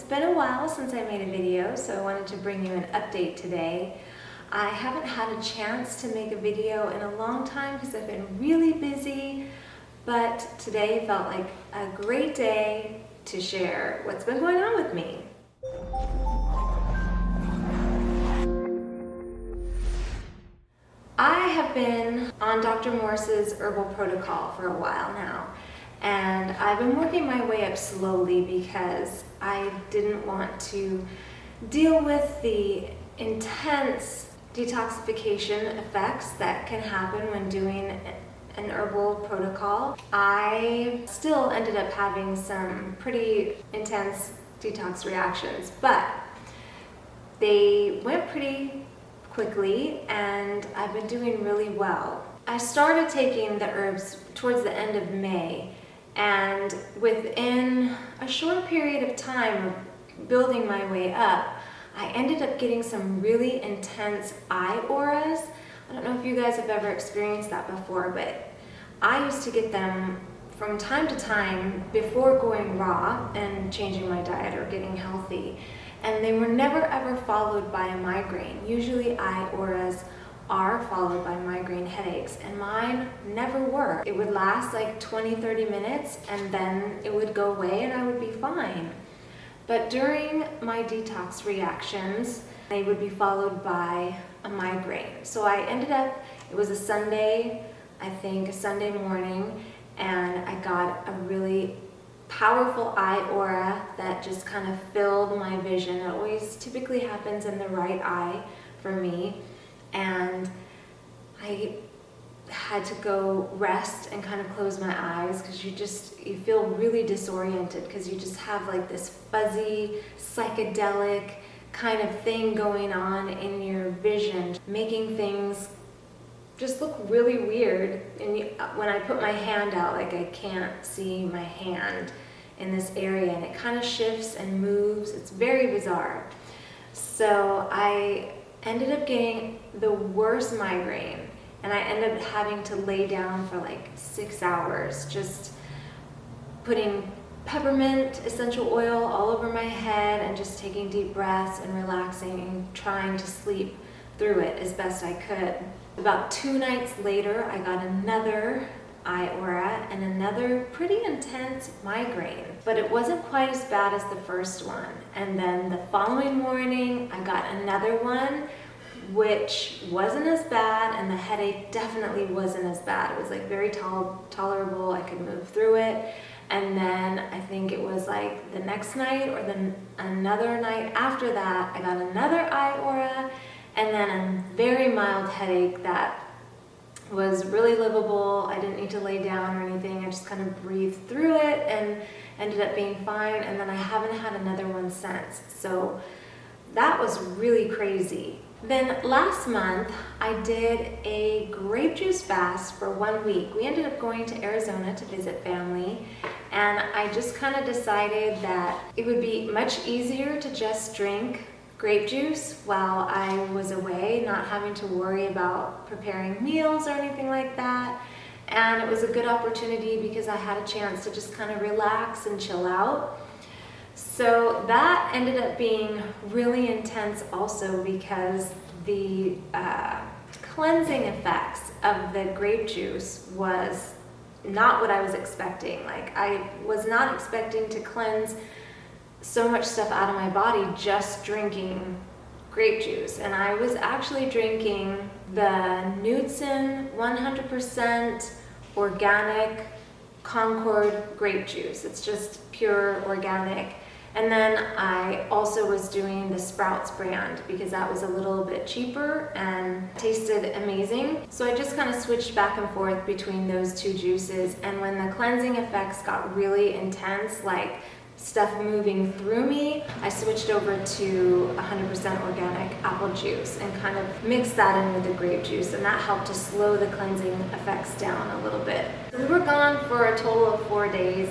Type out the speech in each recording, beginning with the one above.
It's been a while since I made a video, so I wanted to bring you an update today. I haven't had a chance to make a video in a long time because I've been really busy, but today felt like a great day to share what's been going on with me. I have been on Dr. Morse's herbal protocol for a while now, and I've been working my way up slowly because I didn't want to deal with the intense detoxification effects that can happen when doing an herbal protocol. I still ended up having some pretty intense detox reactions, but they went pretty quickly and I've been doing really well. I started taking the herbs towards the end of May, and within a short period of time of building my way up, I ended up getting some really intense eye auras. I don't know if you guys have ever experienced that before, but I used to get them from time to time before going raw and changing my diet or getting healthy. And they were never ever followed by a migraine. Usually eye auras are followed by migraine headaches, and mine never were. It would last like 20-30 minutes and then it would go away and I would be fine. But during my detox reactions, they would be followed by a migraine. So I ended up, it was a Sunday, I think a Sunday morning, and I got a really powerful eye aura that just kind of filled my vision. It always typically happens in the right eye for me, and I had to go rest and kind of close my eyes because you feel really disoriented because you just have like this fuzzy psychedelic kind of thing going on in your vision, making things just look really weird. And when I put my hand out, like I can't see my hand in this area, and it kind of shifts and moves. It's very bizarre. So I ended up getting the worst migraine, and I ended up having to lay down for like 6 hours, just putting peppermint essential oil all over my head and just taking deep breaths and relaxing and trying to sleep through it as best I could. About 2 nights later, I got another eye aura and another pretty intense migraine, but it wasn't quite as bad as the first one. And then the following morning, I got another one, which wasn't as bad, and the headache definitely wasn't as bad. It was like very tolerable. I could move through it. And then I think it was like the next night or then another night after that, I got another eye aura and then a very mild headache that was really livable. I didn't need to lay down or anything. I just kind of breathed through it and ended up being fine. And then I haven't had another one since. So that was really crazy. Then last month, I did a grape juice fast for 1 week. We ended up going to Arizona to visit family, and I just kind of decided that it would be much easier to just drink grape juice while I was away, not having to worry about preparing meals or anything like that. And it was a good opportunity because I had a chance to just kind of relax and chill out. So that ended up being really intense also because the cleansing effects of the grape juice was not what I was expecting. Like, I was not expecting to cleanse so much stuff out of my body just drinking grape juice. And I was actually drinking the Knudsen 100% organic Concord grape juice. It's just pure organic. And then I also was doing the Sprouts brand because that was a little bit cheaper and tasted amazing. So I just kind of switched back and forth between those two juices. And when the cleansing effects got really intense, like stuff moving through me, I switched over to 100% organic apple juice and kind of mixed that in with the grape juice, and that helped to slow the cleansing effects down a little bit. We were gone for a total of 4 days,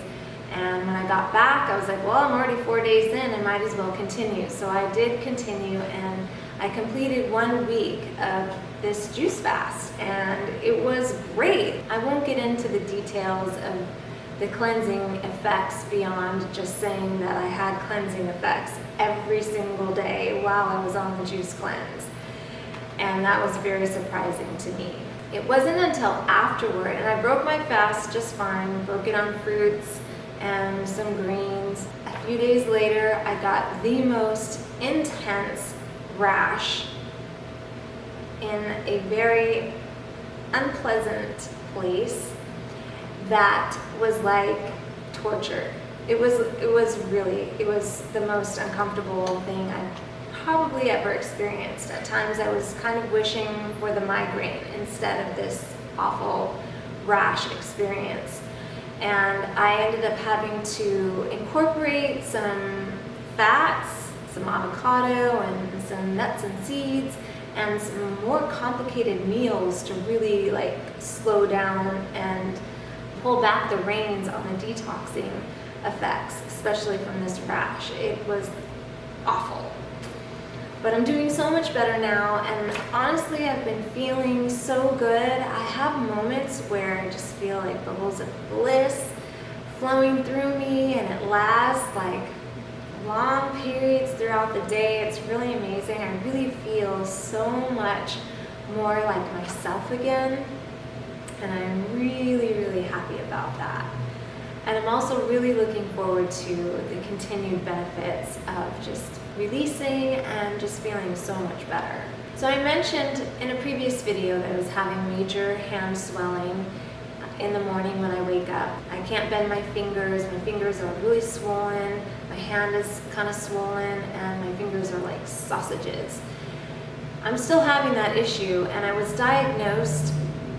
and when I got back, I was like, well, I'm already 4 days in and might as well continue. So I did continue, and I completed 1 week of this juice fast, and it was great. I won't get into the details of the cleansing effects beyond just saying that I had cleansing effects every single day while I was on the juice cleanse. And that was very surprising to me. It wasn't until afterward, and I broke my fast just fine, broke it on fruits and some greens. A few days later, I got the most intense rash in a very unpleasant place that was like torture. It was the most uncomfortable thing I've probably ever experienced. At times I was kind of wishing for the migraine instead of this awful rash experience. And I ended up having to incorporate some fats, some avocado and some nuts and seeds, and some more complicated meals to really like slow down and pull back the reins on the detoxing effects, especially from this rash. It was awful. But I'm doing so much better now, and honestly, I've been feeling so good. I have moments where I just feel like bubbles of bliss flowing through me, and it lasts like long periods throughout the day. It's really amazing. I really feel so much more like myself again, and I'm really, really happy about that. And I'm also really looking forward to the continued benefits of just releasing and just feeling so much better. So I mentioned in a previous video that I was having major hand swelling in the morning when I wake up. I can't bend my fingers are really swollen, my hand is kind of swollen, and my fingers are like sausages. I'm still having that issue, and I was diagnosed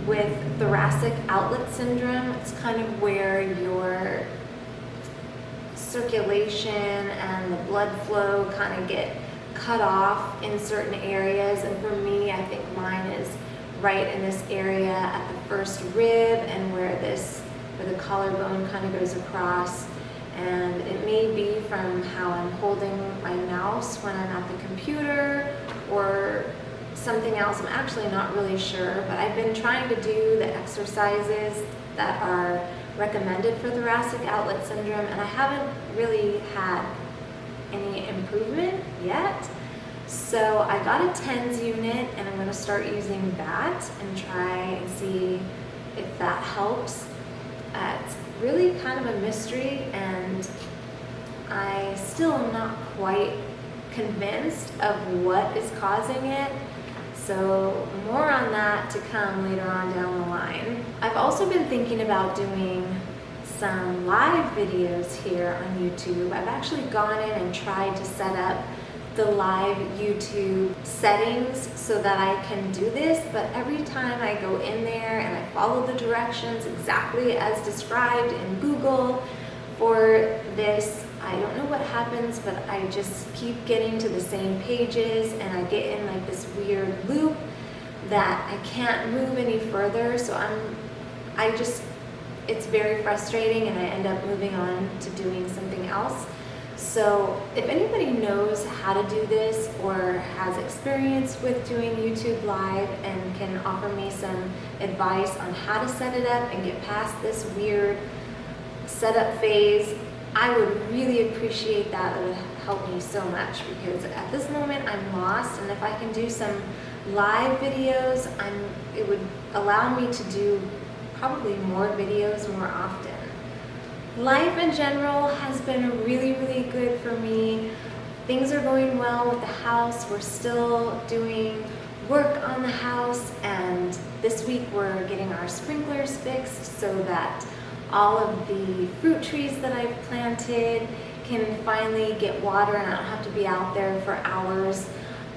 with thoracic outlet syndrome. It's kind of where your circulation and the blood flow kind of get cut off in certain areas, and for me, I think mine is right in this area at the first rib and where the collarbone kind of goes across. And it may be from how I'm holding my mouse when I'm at the computer or something else. I'm actually not really sure, but I've been trying to do the exercises that are recommended for thoracic outlet syndrome, and I haven't really had any improvement yet. So I got a TENS unit, and I'm going to start using that and try and see if that helps. It's really kind of a mystery, and I still am not quite convinced of what is causing it. So more on that to come later on down the line. I've also been thinking about doing some live videos here on YouTube. I've actually gone in and tried to set up the live YouTube settings so that I can do this, but every time I go in there and I follow the directions exactly as described in Google for this, I don't know what happens, but I just keep getting to the same pages, and I get in like this weird loop that I can't move any further. So it's very frustrating, and I end up moving on to doing something else. So if anybody knows how to do this or has experience with doing YouTube Live and can offer me some advice on how to set it up and get past this weird setup phase, I would really appreciate that. It would help me so much, because at this moment I'm lost, and if I can do some live videos, it would allow me to do probably more videos more often. Life in general has been really, really good for me. Things are going well with the house. We're still doing work on the house, and this week we're getting our sprinklers fixed so that all of the fruit trees that I've planted can finally get water, and I don't have to be out there for hours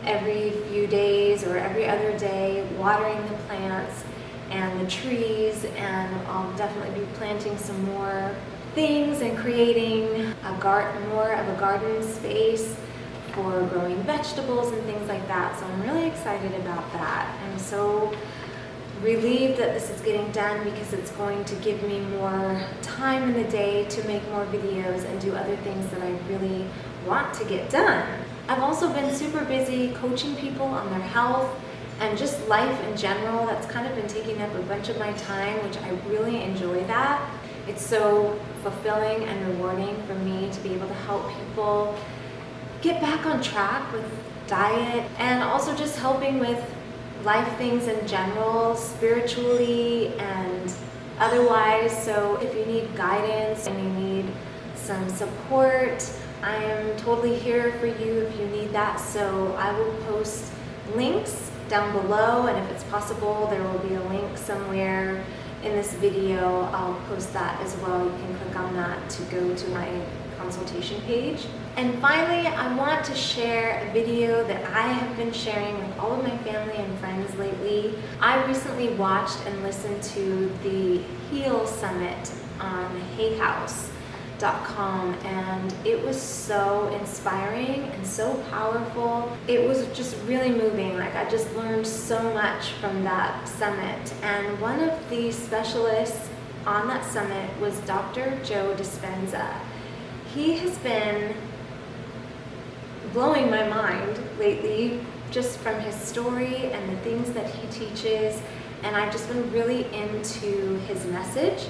every few days or every other day watering the plants and the trees. And I'll definitely be planting some more things and creating more of a garden space for growing vegetables and things like that. So I'm really excited about that. I'm so relieved that this is getting done, because it's going to give me more time in the day to make more videos and do other things that I really want to get done. I've also been super busy coaching people on their health and just life in general. That's kind of been taking up a bunch of my time, which I really enjoy that. It's so fulfilling and rewarding for me to be able to help people get back on track with diet, and also just helping with life things in general, spiritually and otherwise. So if you need guidance and you need some support, I am totally here for you if you need that. So I will post links down below, and if it's possible, there will be a link somewhere in this video. I'll post that as well. You can click on that to go to my consultation page. And finally, I want to share a video that I have been sharing with all of my family and friends lately. I recently watched and listened to the Heal Summit on hayhouse.com, and it was so inspiring and so powerful. It was just really moving. Like, I just learned so much from that summit. And one of the specialists on that summit was Dr. Joe Dispenza. He has been blowing my mind lately just from his story and the things that he teaches, and I've just been really into his message.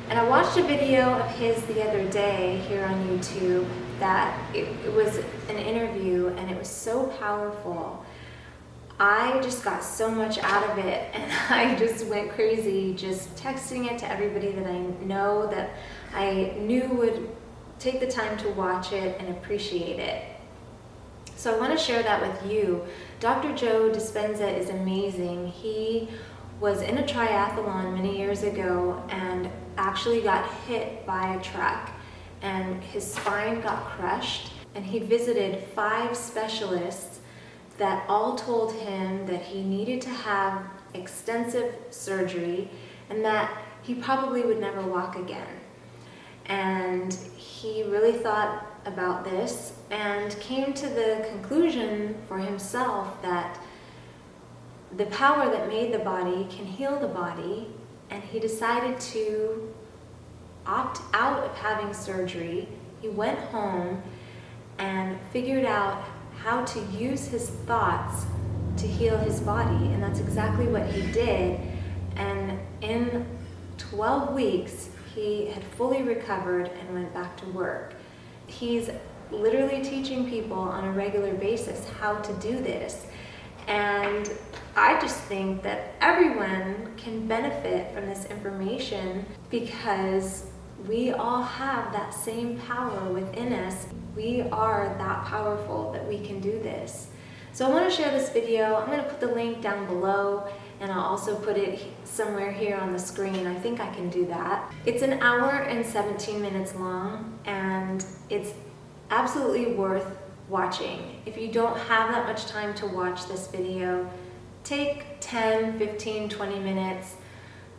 And I watched a video of his the other day here on YouTube that it was an interview, and it was so powerful. I just got so much out of it, and I just went crazy just texting it to everybody that I know that I knew would take the time to watch it and appreciate it. So I want to share that with you. Dr. Joe Dispenza is amazing. He was in a triathlon many years ago and actually got hit by a truck, and his spine got crushed, and he visited 5 specialists that all told him that he needed to have extensive surgery and that he probably would never walk again. And he really thought about this and came to the conclusion for himself that the power that made the body can heal the body, and he decided to opt out of having surgery. He went home and figured out how to use his thoughts to heal his body, and that's exactly what he did. And in 12 weeks, he had fully recovered and went back to work. He's literally teaching people on a regular basis how to do this. And I just think that everyone can benefit from this information because we all have that same power within us. We are that powerful that we can do this. So I want to share this video. I'm going to put the link down below, and I'll also put it somewhere here on the screen. I think I can do that. It's an hour and 17 minutes long, and it's absolutely worth watching. If you don't have that much time to watch this video, take 10, 15, 20 minutes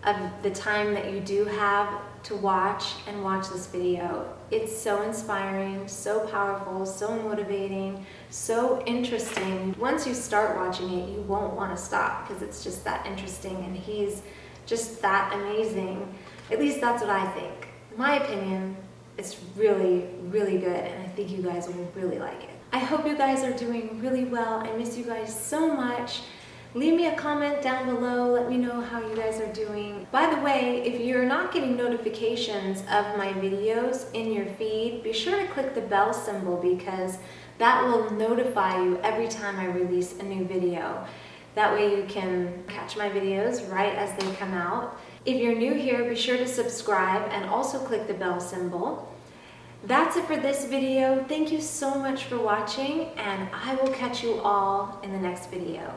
of the time that you do have to watch and watch this video. It's so inspiring, so powerful, so motivating, so interesting. Once you start watching it, you won't want to stop because it's just that interesting, and he's just that amazing. At least that's what I think. In my opinion, it's really, really good, and I think you guys will really like it. I hope you guys are doing really well. I miss you guys so much. Leave me a comment down below. Let me know how you guys are doing. By the way, if you're not getting notifications of my videos in your feed, be sure to click the bell symbol because that will notify you every time I release a new video. That way you can catch my videos right as they come out. If you're new here, be sure to subscribe and also click the bell symbol. That's it for this video. Thank you so much for watching, and I will catch you all in the next video.